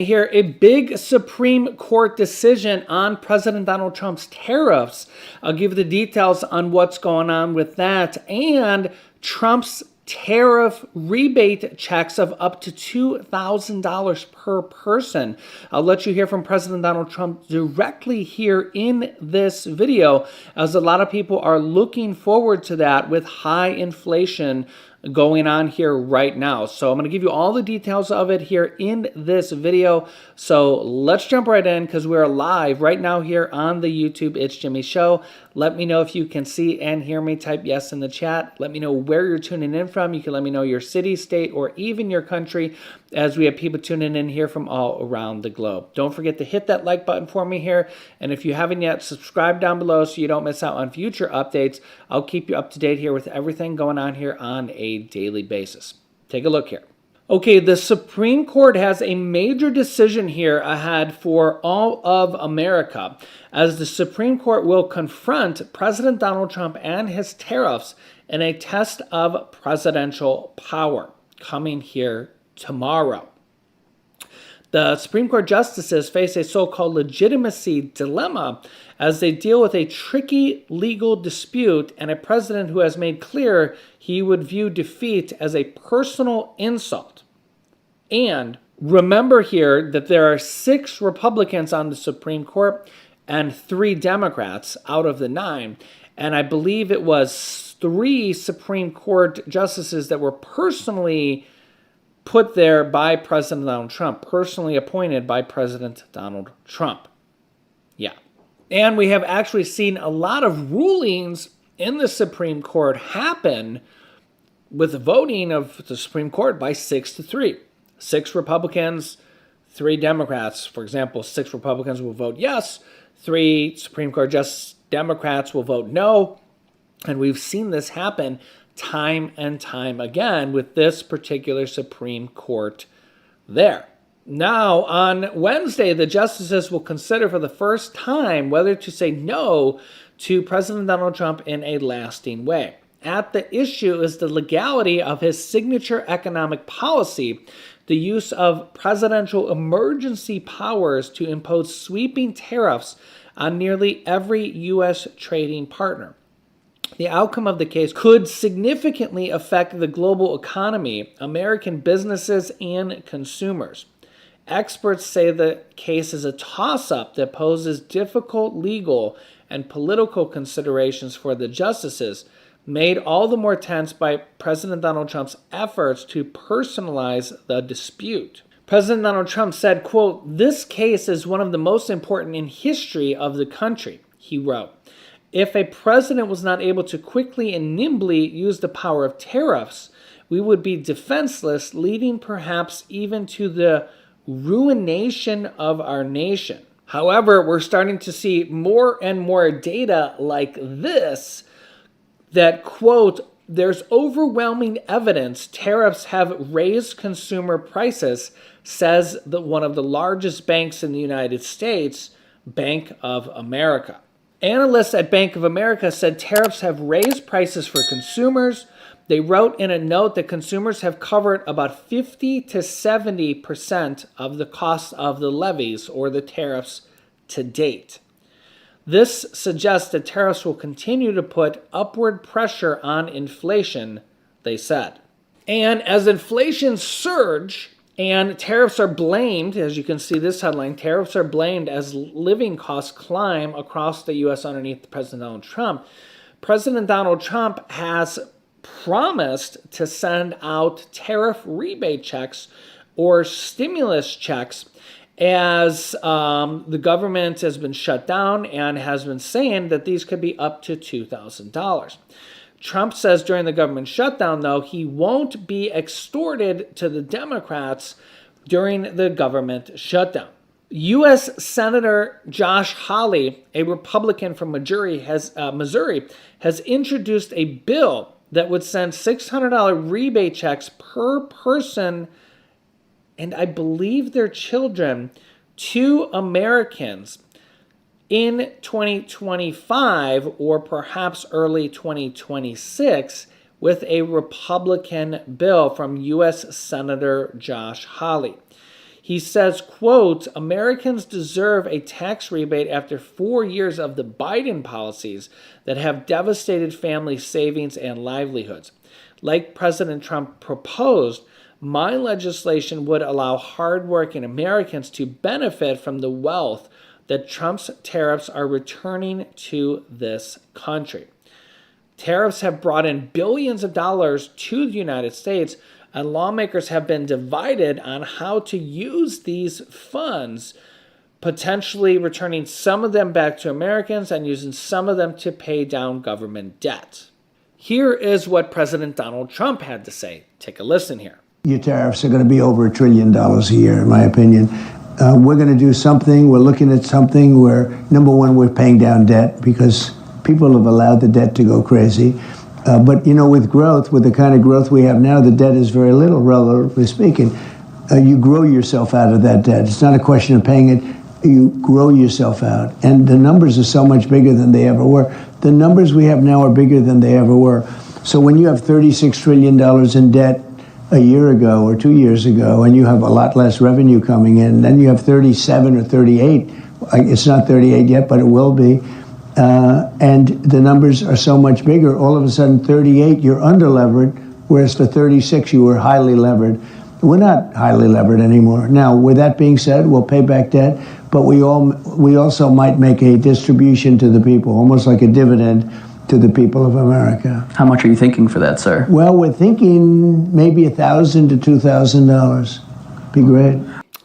Here, a big Supreme Court decision on President Donald Trump's tariffs. I'll give you the details on what's going on with that, and Trump's tariff rebate checks of up to $2,000 per person. I'll let you hear from President Donald Trump directly here in this video, as a lot of people are looking forward to that with high inflation going on here right now. So I'm going to give you all the details of it here in this video. So let's jump right in, because we're live right now here on the YouTube It's Jimmy Show. Let me know if you can see and hear me. Type yes in the chat. Let me know where you're tuning in from. You can let me know your city, state, or even your country, as we have people tuning in here from all around the globe. Don't forget to hit that like button for me here. And if you haven't yet, subscribe down below so you don't miss out on future updates. I'll keep you up to date here with everything going on here on a daily basis. Take a look here. Okay, the Supreme Court has a major decision here ahead for all of America, as the Supreme Court will confront President Donald Trump and his tariffs in a test of presidential power coming here tomorrow. The Supreme Court justices face a so-called legitimacy dilemma as they deal with a tricky legal dispute and a president who has made clear he would view defeat as a personal insult. And remember here that there are 6 Republicans on the Supreme Court and 3 Democrats out of the 9. And I believe it was 3 Supreme Court justices that were personally put there by President Donald Trump, personally appointed by President Donald Trump. Yeah. And we have actually seen a lot of rulings in the Supreme Court happen with the voting of the Supreme Court by 6-3. 6 Republicans, 3 Democrats. For example, 6 Republicans will vote yes, 3 Supreme Court Democrats will vote no. And we've seen this happen time and time again with this particular Supreme Court there. Now, on Wednesday, the justices will consider for the first time whether to say no to President Donald Trump in a lasting way. At the issue is the legality of his signature economic policy, the use of presidential emergency powers to impose sweeping tariffs on nearly every U.S. trading partner. The outcome of the case could significantly affect the global economy, American businesses, and consumers. Experts say the case is a toss-up that poses difficult legal and political considerations for the justices, made all the more tense by President Donald Trump's efforts to personalize the dispute. President Donald Trump said, quote, "This case is one of the most important in history of the country," he wrote. "If a president was not able to quickly and nimbly use the power of tariffs, we would be defenseless, leading perhaps even to the ruination of our nation." However, we're starting to see more and more data like this that, quote, "There's overwhelming evidence tariffs have raised consumer prices," says one of the largest banks in the United States, Bank of America. Analysts at Bank of America said tariffs have raised prices for consumers. They wrote in a note that consumers have covered about 50 to 70% of the cost of the levies or the tariffs to date. This suggests that tariffs will continue to put upward pressure on inflation, they said. And as inflation surge and tariffs are blamed, as you can see this headline, tariffs are blamed as living costs climb across the U.S. underneath President Donald Trump. President Donald Trump has promised to send out tariff rebate checks or stimulus checks as the government has been shut down and has been saying that these could be up to $2,000. Trump says during the government shutdown, though, he won't be extorted to the Democrats during the government shutdown. U.S. Senator Josh Hawley, a Republican from Missouri, has introduced a bill that would send $600 rebate checks per person, and I believe their children, to Americans in 2025 or perhaps early 2026 with a Republican bill from U.S. Senator Josh Hawley. He says, quote, Americans deserve a tax rebate after 4 years of the Biden policies that have devastated family savings and livelihoods. Like President Trump proposed, my legislation would allow hardworking Americans to benefit from the wealth that Trump's tariffs are returning to this country. Tariffs have brought in billions of dollars to the United States, and lawmakers have been divided on how to use these funds, potentially returning some of them back to Americans and using some of them to pay down government debt. Here is what President Donald Trump had to say. Take a listen here. Your tariffs are going to be over $1 trillion a year, in my opinion. We're going to do something. We're looking at something where, number one, we're paying down debt because people have allowed the debt to go crazy. But, with growth, with the kind of growth we have now, the debt is very little, relatively speaking. You grow yourself out of that debt. It's not a question of paying it. You grow yourself out. And the numbers are so much bigger than they ever were. The numbers we have now are bigger than they ever were. So when you have $36 trillion in debt a year ago or 2 years ago, and you have a lot less revenue coming in, then you have 37 or 38. It's not 38 yet, but it will be. And the numbers are so much bigger. All of a sudden, 38, you're under-levered, whereas for 36, you were highly levered. We're not highly levered anymore. Now, with that being said, we'll pay back debt, but we also might make a distribution to the people, almost like a dividend to the people of America. How much are you thinking for that, sir? Well, we're thinking maybe $1,000 to $2,000. Be great.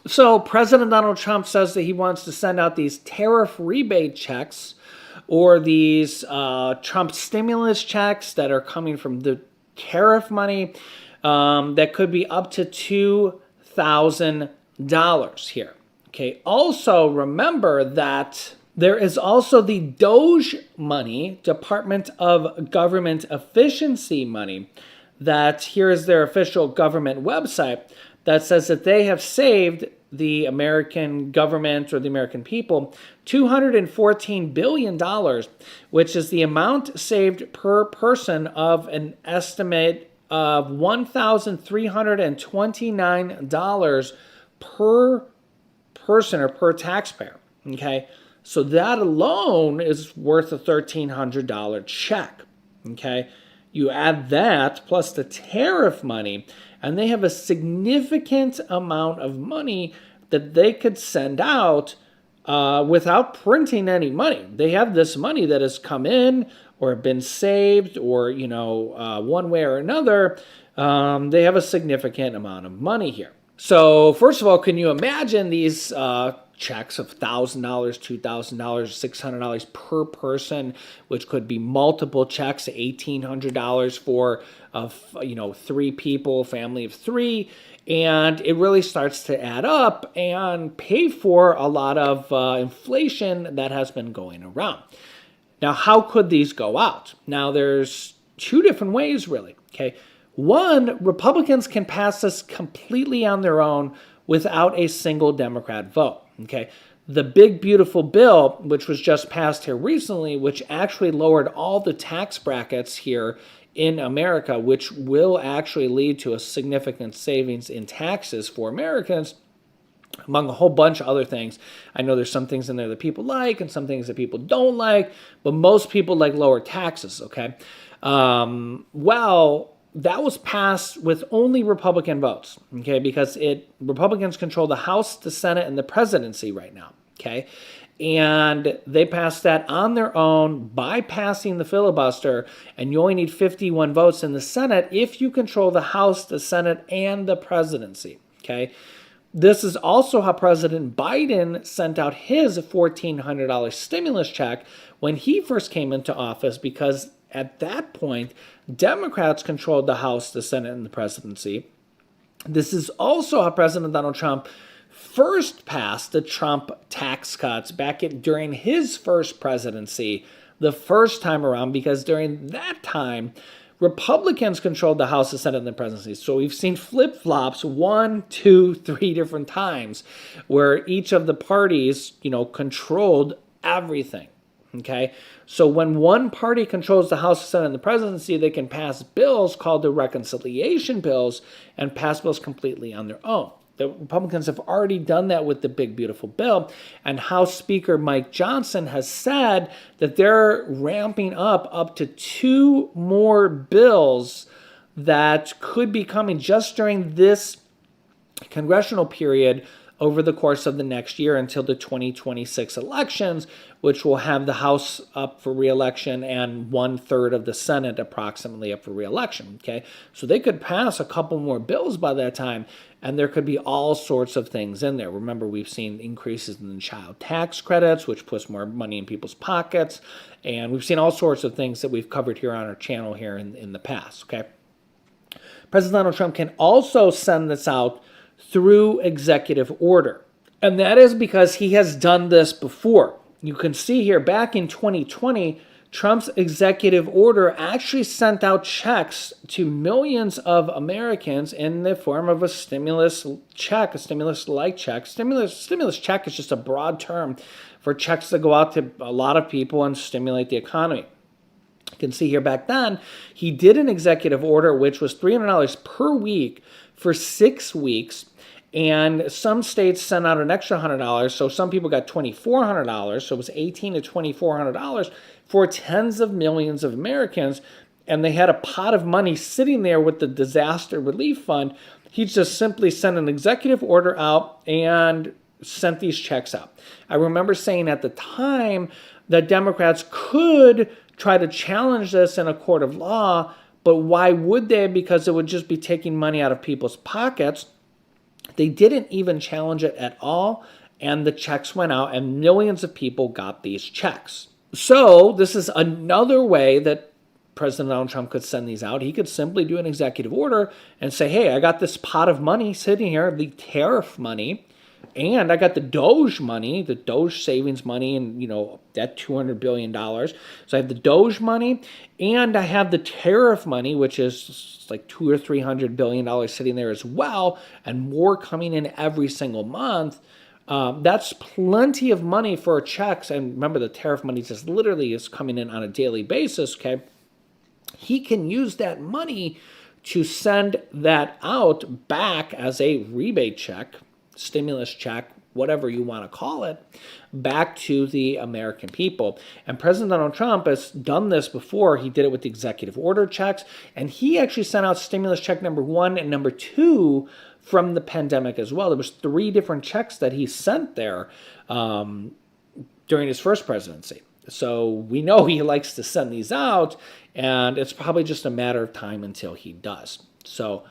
So President Donald Trump says that he wants to send out these tariff rebate checks or these Trump stimulus checks that are coming from the tariff money that could be up to $2,000 here. Okay. Also, remember that there is also the DOGE money, Department of Government Efficiency money, that here is their official government website that says that they have saved the American government or the American people $214 billion, which is the amount saved per person of an estimate of $1,329 per person or per taxpayer. Okay. So that alone is worth a $1,300 check, okay? You add that plus the tariff money, and they have a significant amount of money that they could send out without printing any money. They have this money that has come in or been saved or, one way or another. They have a significant amount of money here. So first of all, can you imagine these checks of $1,000, $2,000, $600 per person, which could be multiple checks, $1,800 for, 3 people, family of 3. And it really starts to add up and pay for a lot of inflation that has been going around. Now, how could these go out? Now, there's 2 different ways, really. Okay. One, Republicans can pass this completely on their own without a single Democrat vote. Okay, the big beautiful bill, which was just passed here recently, which actually lowered all the tax brackets here in America, which will actually lead to a significant savings in taxes for Americans, among a whole bunch of other things. I know there's some things in there that people like and some things that people don't like, but most people like lower taxes, okay? That was passed with only Republican votes, okay, because Republicans control the House, the Senate, and the presidency right now, okay? And they passed that on their own, bypassing the filibuster, and you only need 51 votes in the Senate if you control the House, the Senate, and the presidency, okay? This is also how President Biden sent out his $1,400 stimulus check when he first came into office, because at that point, Democrats controlled the House, the Senate, and the presidency. This is also how President Donald Trump first passed the Trump tax cuts during his first presidency, the first time around, because during that time, Republicans controlled the House, the Senate, and the presidency. So we've seen flip-flops 1, 2, 3 different times where each of the parties, controlled everything. Okay, so when one party controls the House, the Senate, and the presidency, they can pass bills called the reconciliation bills and pass bills completely on their own. The Republicans have already done that with the big, beautiful bill. And House Speaker Mike Johnson has said that they're ramping up to 2 more bills that could be coming just during this congressional period over the course of the next year until the 2026 elections, which will have the House up for re-election and 1/3 of the Senate approximately up for re-election. Okay, so they could pass a couple more bills by that time, and there could be all sorts of things in there. Remember, we've seen increases in the child tax credits, which puts more money in people's pockets, and we've seen all sorts of things that we've covered here on our channel here in the past. Okay, President Donald Trump can also send this out through executive order. And that is because he has done this before. You can see here back in 2020, Trump's executive order actually sent out checks to millions of Americans in the form of a stimulus check, a stimulus-like check. Stimulus check is just a broad term for checks that go out to a lot of people and stimulate the economy. You can see here back then, he did an executive order, which was $300 per week for 6 weeks, and some states sent out an extra $100, so some people got $2,400, so it was $1,800 to $2,400 for tens of millions of Americans, and they had a pot of money sitting there with the disaster relief fund. He just simply sent an executive order out and sent these checks out. I remember saying at the time that Democrats could try to challenge this in a court of law, but why would they? Because it would just be taking money out of people's pockets. They didn't even challenge it at all, and the checks went out, and millions of people got these checks. So this is another way that President Donald Trump could send these out. He could simply do an executive order and say, hey, I got this pot of money sitting here, the tariff money, and I got the DOGE money, the DOGE savings money, and, that $200 billion. So I have the DOGE money, and I have the tariff money, which is like $200 or $300 billion sitting there as well, and more coming in every single month. That's plenty of money for checks. And remember, the tariff money just literally is coming in on a daily basis, okay? He can use that money to send that out back as a rebate check, stimulus check, whatever you want to call it, back to the American people. And President Donald Trump has done this before. He did it with the executive order checks, and he actually sent out stimulus check number 1 and number 2 from the pandemic as well. There was 3 different checks that he sent there during his first presidency. So we know he likes to send these out, and it's probably just a matter of time until he does. So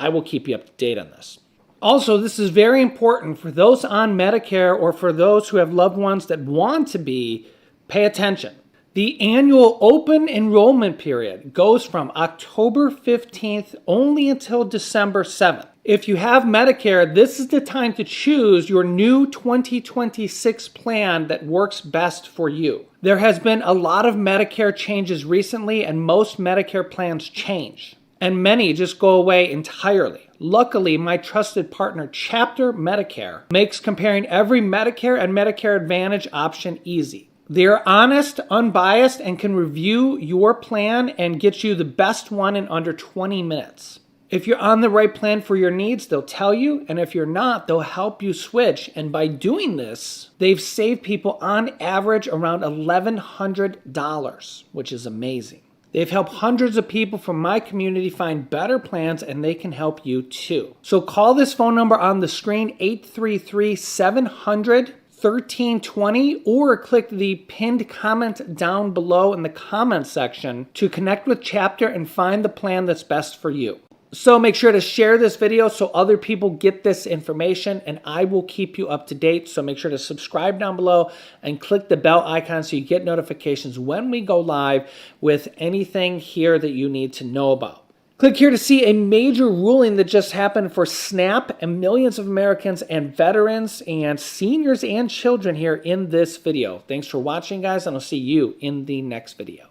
I will keep you up to date on this. Also, this is very important for those on Medicare or for those who have loved ones that want to be, pay attention. The annual open enrollment period goes from October 15th only until December 7th. If you have Medicare, this is the time to choose your new 2026 plan that works best for you. There has been a lot of Medicare changes recently, and most Medicare plans change, and many just go away entirely. Luckily, my trusted partner, Chapter Medicare, makes comparing every Medicare and Medicare Advantage option easy. They are honest, unbiased, and can review your plan and get you the best one in under 20 minutes. If you're on the right plan for your needs, they'll tell you, and if you're not, they'll help you switch. And by doing this, they've saved people on average around $1,100, which is amazing. They've helped hundreds of people from my community find better plans, and they can help you too. So call this phone number on the screen, 833-700-1320, or click the pinned comment down below in the comment section to connect with Chapter and find the plan that's best for you. So make sure to share this video so other people get this information, and I will keep you up to date. So make sure to subscribe down below and click the bell icon so you get notifications when we go live with anything here that you need to know about. Click here to see a major ruling that just happened for SNAP and millions of Americans and veterans and seniors and children here in this video. Thanks for watching, guys, and I'll see you in the next video.